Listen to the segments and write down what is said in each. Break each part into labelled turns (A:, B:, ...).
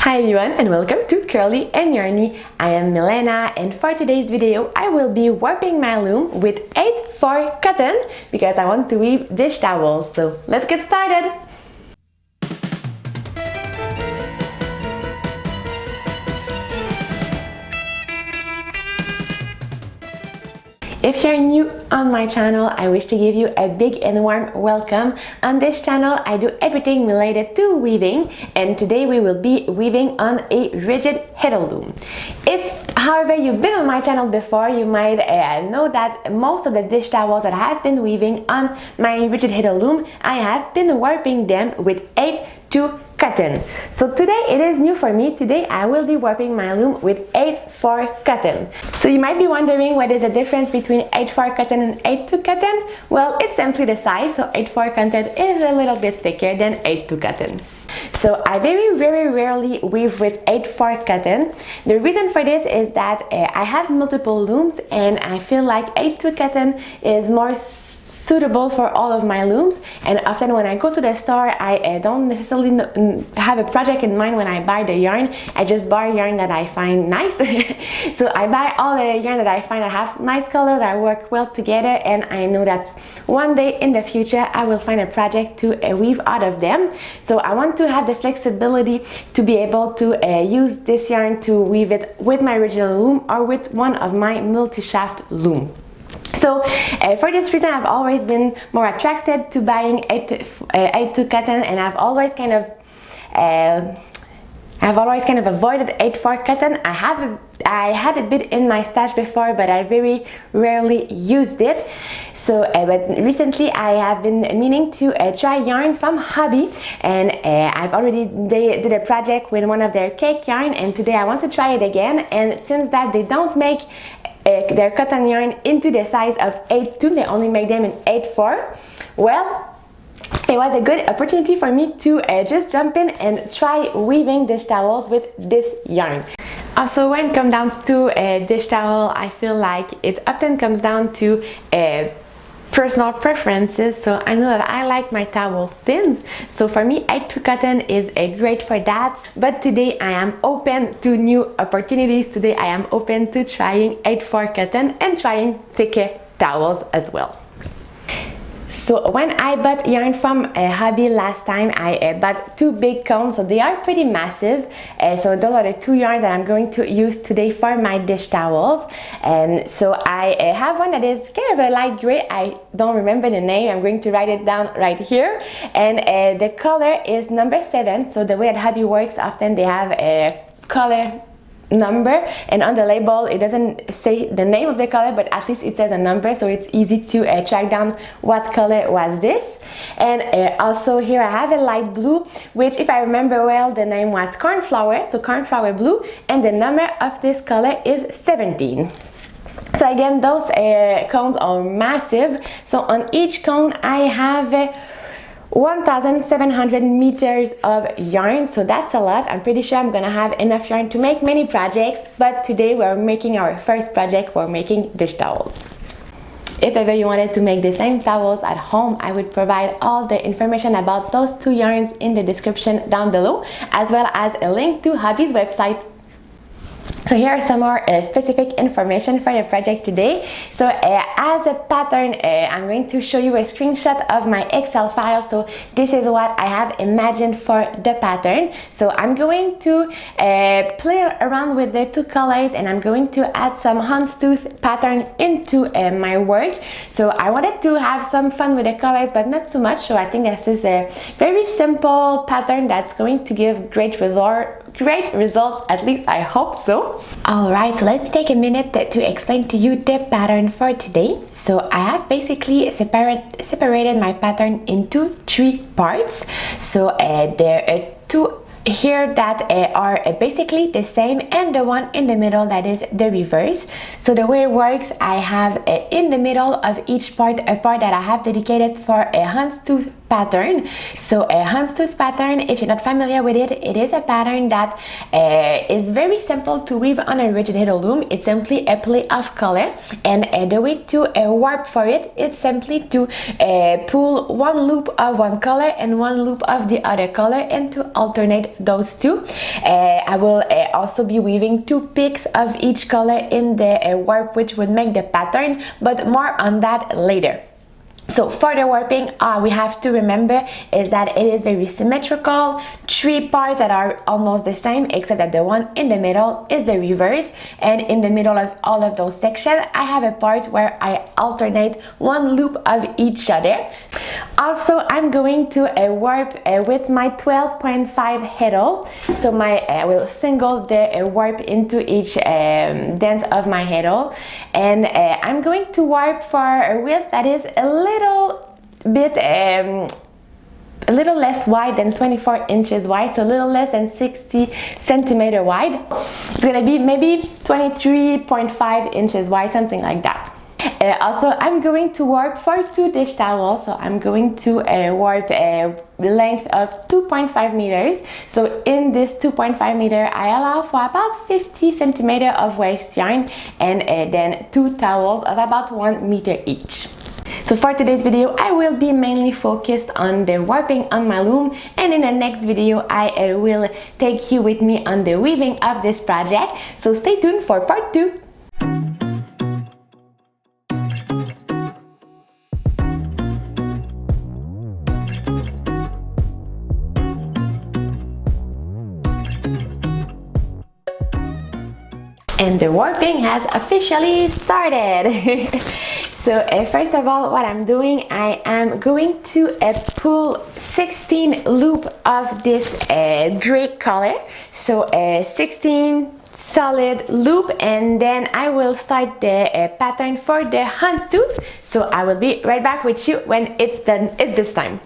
A: Hi everyone and welcome to Curly and Yarny. I am Milena and for today's video I will be warping my loom with 8/4 cotton because I want to weave dish towels. So let's get started! If you're new on my channel, I wish to give you a big and warm welcome. On this channel, I do everything related to weaving, and today we will be weaving on a rigid Heddle loom. If, however, you've been on my channel before, you might know that most of the dish towels that I have been weaving on my rigid Heddle loom, I have been warping them with 8/2 cotton. So today it is new for me. Today I will be warping my loom with 8/4 cotton. So you might be wondering what is the difference between 8/4 cotton and 8/2 cotton? Well, it's simply the size. So 8/4 cotton is a little bit thicker than 8/2 cotton. So I very rarely weave with 8/4 cotton. The reason for this is that I have multiple looms and I feel like 8/2 cotton is more suitable for all of my looms, and often when I go to the store I don't necessarily have a project in mind when I buy the yarn. I just buy yarn that I find nice. So I buy all the yarn that I find that have nice colors, that work well together, and I know that one day in the future I will find a project to weave out of them. So I want to have the flexibility to be able to use this yarn to weave it with my original loom or with one of my multi-shaft loom. So for this reason I've always been more attracted to buying 8/2 cotton, and I've always kind of avoided 8/4 cotton. I had a bit in my stash before, but I very rarely used it. So but recently I have been meaning to try yarns from Hobbii, and I've already did a project with one of their cake yarn, and today I want to try it again. And since that they don't make their cotton yarn into the size of 8/2, they only make them in 8/4. Well, it was a good opportunity for me to just jump in and try weaving dish towels with this yarn. Also, when it comes down to a dish towel, I feel like it often comes down to personal preferences. So I know that I like my towel thins, so for me 8/2 cotton is great for that. But today I am open to new opportunities. Today I am open to trying 8/4 cotton and trying thicker towels as well. So when I bought yarn from Hobbii last time, I bought 2 big cones, so they are pretty massive. So those are the 2 yarns that I'm going to use today for my dish towels. So I have one that is kind of a light gray. I don't remember the name. I'm going to write it down right here. And the color is number 7. So the way that Hobbii works, often they have a color number, and on the label it doesn't say the name of the color, but at least it says a number, so it's easy to track down what color was this. And also here I have a light blue, which if I remember well the name was Cornflower, so Cornflower blue, and the number of this color is 17. So again, those cones are massive. So on each cone I have 1,700 meters of yarn, so that's a lot. I'm pretty sure I'm gonna have enough yarn to make many projects, but today we're making our first project. We're making dish towels. If ever you wanted to make the same towels at home, I would provide all the information about those 2 yarns in the description down below, as well as a link to Hobbie's website. So here are some more specific information for the project today. So as a pattern, I'm going to show you a screenshot of my Excel file. So this is what I have imagined for the pattern. So I'm going to play around with the 2 colors, and I'm going to add some houndstooth pattern into my work. So I wanted to have some fun with the colors, but not too much. So I think this is a very simple pattern that's going to give great results, at least I hope so. Alright, so let me take a minute to explain to you the pattern for today. So I have basically separated my pattern into 3 parts. So there are 2 here that are basically the same, and the one in the middle that is the reverse. So the way it works, I have in the middle of each part a part that I have dedicated for a houndstooth pattern. So a houndstooth pattern, if you're not familiar with it, it is a pattern that is very simple to weave on a rigid Heddle loom. It's simply a play of color, and the way to warp for it, it's simply to pull one loop of one color and one loop of the other color, and to alternate those two. I will also be weaving 2 picks of each color in the warp, which would make the pattern, but more on that later. So for the warping, we have to remember is that it is very symmetrical, 3 parts that are almost the same, except that the one in the middle is the reverse, and in the middle of all of those sections I have a part where I alternate 1 loop of each other. Also, I'm going to warp with my 12.5 Heddle. So I will single the warp into each dent of my Heddle, and I'm going to warp for a width that is a little bit a little less wide than 24 inches wide, so a little less than 60 centimeter wide. It's gonna be maybe 23.5 inches wide, something like that. Also, I'm going to warp for 2 dish towels, so I'm going to warp a length of 2.5 meters. So in this 2.5 meter, I allow for about 50 centimeter of waste yarn, and then 2 towels of about 1 meter each. So for today's video, I will be mainly focused on the warping on my loom, and in the next video I will take you with me on the weaving of this project. So stay tuned for part 2. And the warping has officially started. So first of all, what I'm doing, I am going to pull 16 loop of this gray color. So 16 solid loop, and then I will start the pattern for the houndstooth. So I will be right back with you when it's done. It's this time.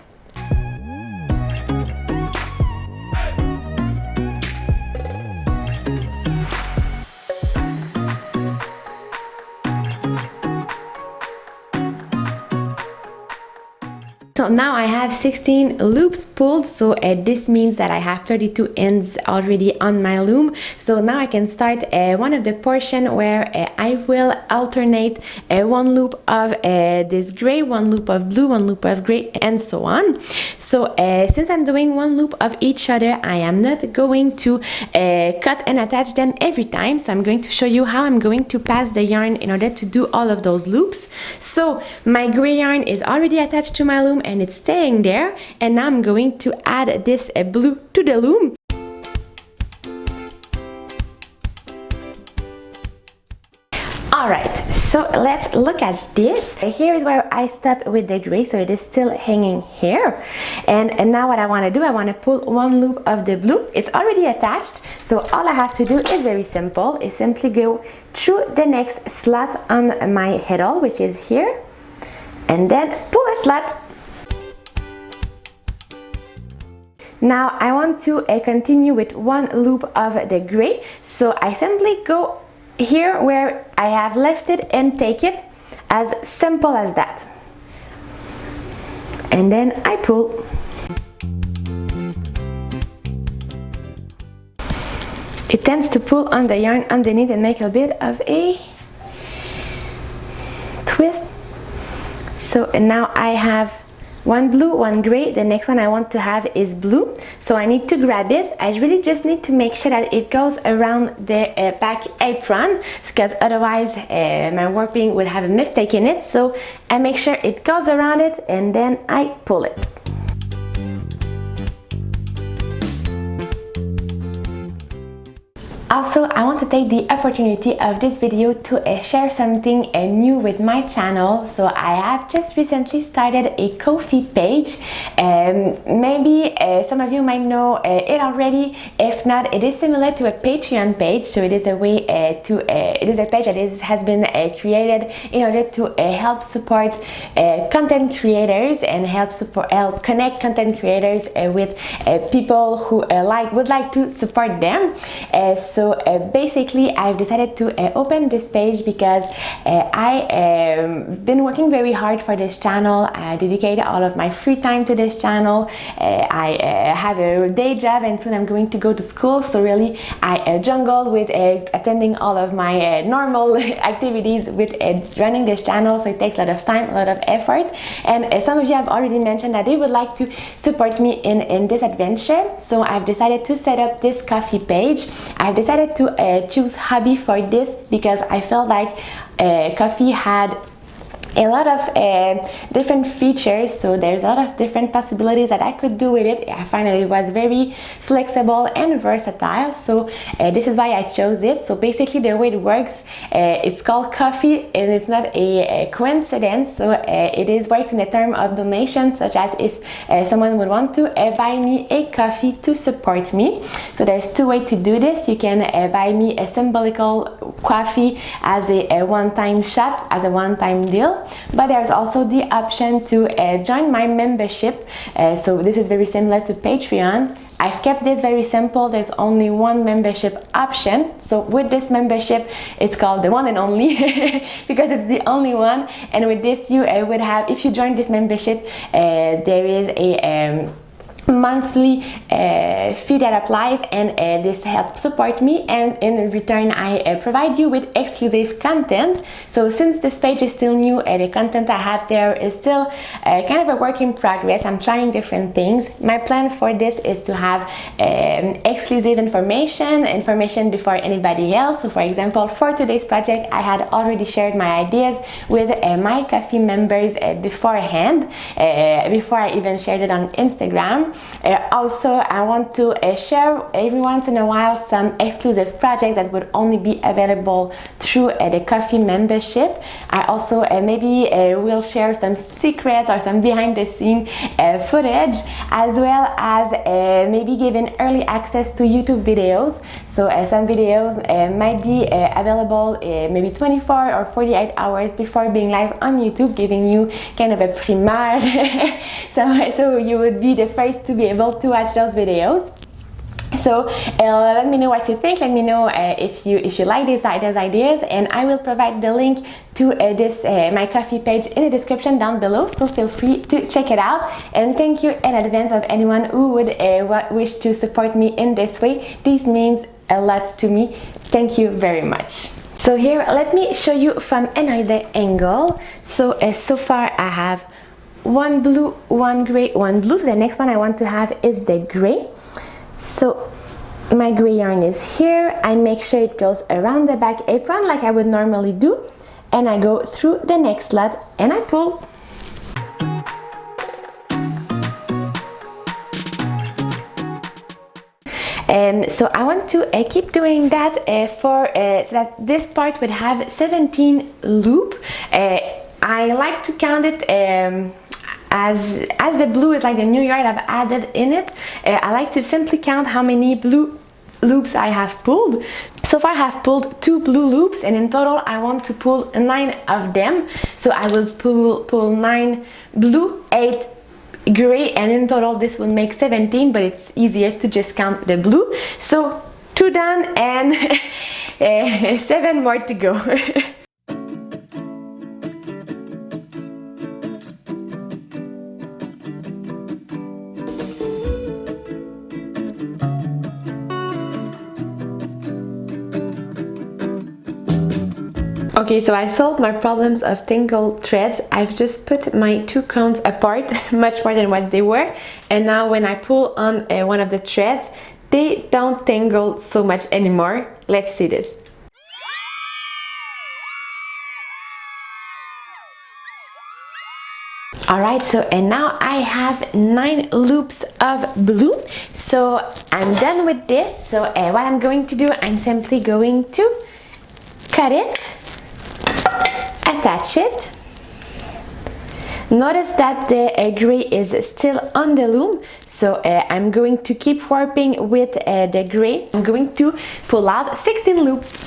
A: So now I have 16 loops pulled, so this means that I have 32 ends already on my loom. So now I can start one of the portion where I will alternate 1 loop of this gray, 1 loop of blue, 1 loop of gray, and so on. So since I'm doing 1 loop of each other, I am not going to cut and attach them every time. So I'm going to show you how I'm going to pass the yarn in order to do all of those loops. So my gray yarn is already attached to my loom, and it's staying there, and now I'm going to add this blue to the loom. Alright, so let's look at this. Here is where I stopped with the gray, so it is still hanging here. And now what I want to do, I want to pull 1 loop of the blue. It's already attached, so all I have to do is very simple, is simply go through the next slot on my Heddle, which is here, and then pull a slot. Now I want to continue with 1 loop of the gray, so I simply go here where I have left it and take it, as simple as that. And then I pull. It tends to pull on the yarn underneath and make a bit of a twist. So now I have 1 blue, 1 gray. The next one I want to have is blue, so I need to grab it. I really just need to make sure that it goes around the back apron, because otherwise my warping would have a mistake in it. So I make sure it goes around it, and then I pull it. Also, I want to take the opportunity of this video to share something new with my channel. So I have just recently started a Ko-fi page. Maybe some of you might know it already. If not, it is similar to a Patreon page. So it is a way it is a page that has been created in order to help support content creators and help connect content creators with people who would like to support them. So basically I've decided to open this page because I've been working very hard for this channel. I dedicated all of my free time to this channel. I have a day job and soon I'm going to go to school, so really I jungle with attending all of my normal activities with running this channel, so it takes a lot of time, a lot of effort. And some of you have already mentioned that they would like to support me in this adventure, so I've decided to set up this coffee page. I've decided to choose Hobbii for this because I felt like coffee had a lot of different features, so there's a lot of different possibilities that I could do with it. I find that it was very flexible and versatile, so this is why I chose it. So basically the way it works, it's called coffee and it's not a coincidence, so works in the term of donation, such as if someone would want to buy me a coffee to support me. So there's two ways to do this. You can buy me a symbolical coffee as a one-time shot, as a one-time deal, but there's also the option to join my membership. So this is very similar to Patreon. I've kept this very simple. There's only one membership option. So with this membership, it's called the one and only because it's the only one. And with this, you would have, if you join this membership, there is a monthly fee that applies, and this helps support me, and in return I provide you with exclusive content. So since this page is still new, the content I have there is still kind of a work in progress. I'm trying different things. My plan for this is to have exclusive information before anybody else. So for example, for today's project, I had already shared my ideas with my coffee members beforehand, before I even shared it on Instagram. Also, I want to share every once in a while some exclusive projects that would only be available through the coffee membership. I also maybe will share some secrets or some behind the scene footage, as well as maybe giving early access to YouTube videos. So some videos might be available maybe 24 or 48 hours before being live on YouTube, giving you kind of a premiere. so you would be the first to be able to watch those videos. So let me know what you think. Let me know if you like those ideas, and I will provide the link to this my coffee page in the description down below, so feel free to check it out. And thank you in advance of anyone who would wish to support me in this way. This means a lot to me. Thank you very much. So here, let me show you from another angle. So so far I have one blue, one gray, one blue. So the next one I want to have is the gray. So my gray yarn is here. I make sure it goes around the back apron like I would normally do, and I go through the next slot and I pull. So I want to keep doing that so that this part would have 17 loop. I like to count it as the blue is like the new yarn I've added in it. I like to simply count how many blue loops I have pulled. So far I have pulled 2 blue loops, and in total I want to pull 9 of them. So I will pull 9 blue, 8 gray, and in total this will make 17, but it's easier to just count the blue. So 2 done and 7 more to go. Okay, so I solved my problems of tangled threads. I've just put my 2 cones apart, much more than what they were, and now when I pull on one of the threads, they don't tangle so much anymore. Let's see this. Alright, so and now I have 9 loops of blue, so I'm done with this. So what I'm going to do, I'm simply going to cut it, attach it. Notice that the gray is still on the loom, so I'm going to keep warping with the gray. I'm going to pull out 16 loops.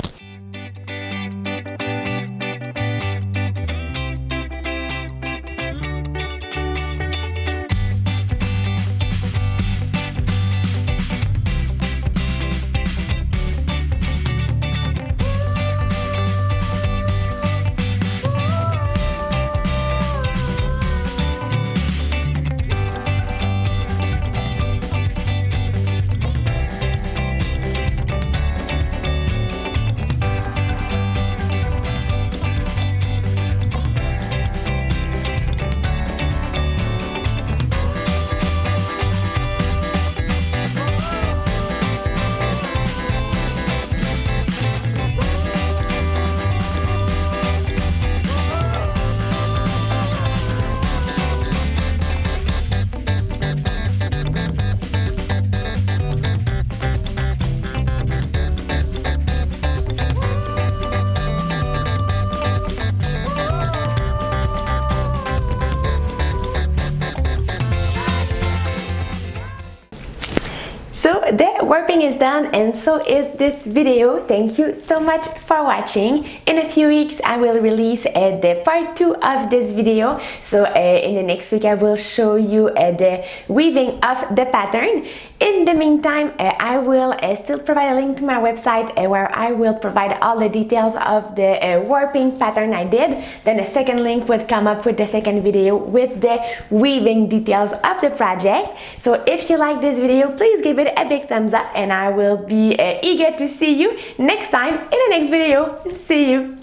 A: warping is done, and so is this video. Thank you so much for watching. In a few weeks I will release the part 2 of this video. So in the next week I will show you the weaving of the pattern. In the meantime, I will still provide a link to my website where I will provide all the details of the warping pattern I did. Then a second link would come up with the second video with the weaving details of the project. So if you like this video, please give it a big thumbs up, and I will be eager to see you next time in the next video. See you!